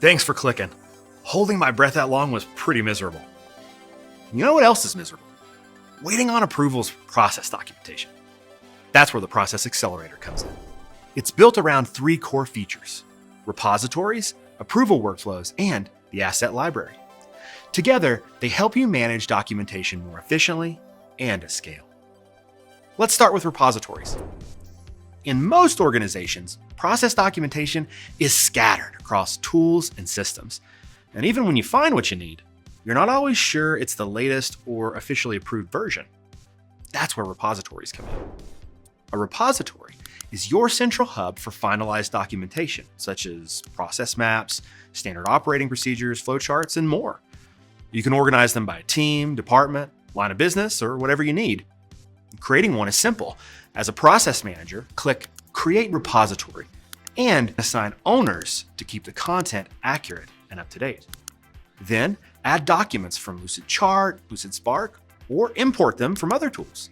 Thanks for clicking. Holding my breath that long was pretty miserable. You know what else is miserable? Waiting on approvals for process documentation. That's where the Process Accelerator comes in. It's built around 3 core features: repositories, approval workflows, and the asset library. Together, they help you manage documentation more efficiently and at scale. Let's start with repositories. In most organizations, process documentation is scattered across tools and systems. And even when you find what you need, you're not always sure it's the latest or officially approved version. That's where repositories come in. A repository is your central hub for finalized documentation, such as process maps, standard operating procedures, flowcharts, and more. You can organize them by team, department, line of business, or whatever you need. Creating one is simple. As a process manager, click Create Repository and assign owners to keep the content accurate and up to date. Then add documents from Lucid Chart, Lucid Spark, or import them from other tools.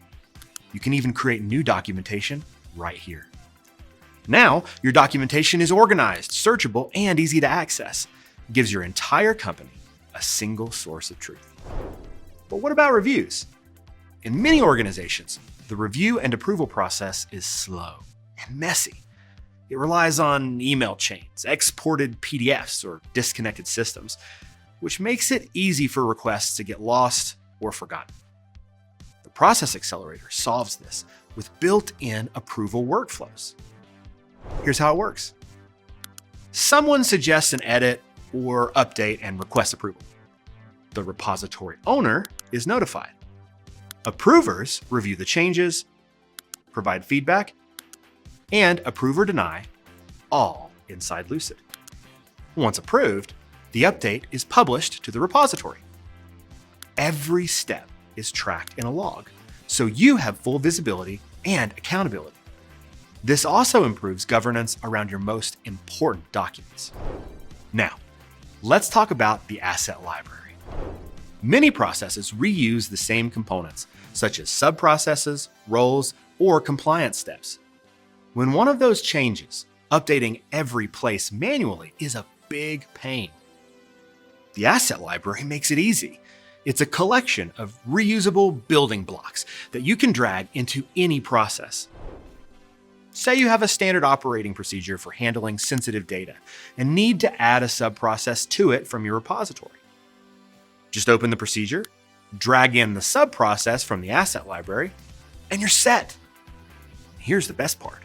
You can even create new documentation right here. Now, your documentation is organized, searchable, and easy to access. It gives your entire company a single source of truth. But what about reviews? In many organizations, the review and approval process is slow and messy. It relies on email chains, exported PDFs, or disconnected systems, which makes it easy for requests to get lost or forgotten. The Process Accelerator solves this with built-in approval workflows. Here's how it works. Someone suggests an edit or update and requests approval. The repository owner is notified. Approvers review the changes, provide feedback, and approve or deny, all inside Lucid. Once approved, the update is published to the repository. Every step is tracked in a log, so you have full visibility and accountability. This also improves governance around your most important documents. Now, let's talk about the asset library. Many processes reuse the same components, such as sub-processes, roles, or compliance steps. When one of those changes, updating every place manually is a big pain. The asset library makes it easy. It's a collection of reusable building blocks that you can drag into any process. Say you have a standard operating procedure for handling sensitive data and need to add a sub-process to it from your repository. Just open the procedure, drag in the sub-process from the asset library, and you're set. Here's the best part.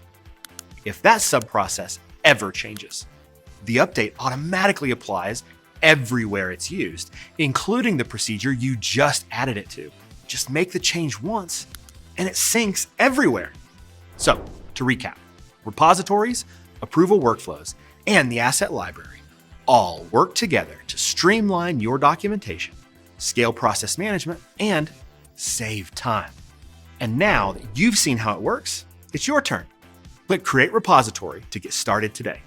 If that sub-process ever changes, the update automatically applies everywhere it's used, including the procedure you just added it to. Just make the change once, and it syncs everywhere. So, to recap, repositories, approval workflows, and the asset library all work together to streamline your documentation, scale process management, and save time. And now that you've seen how it works, it's your turn. Click Create Repository to get started today.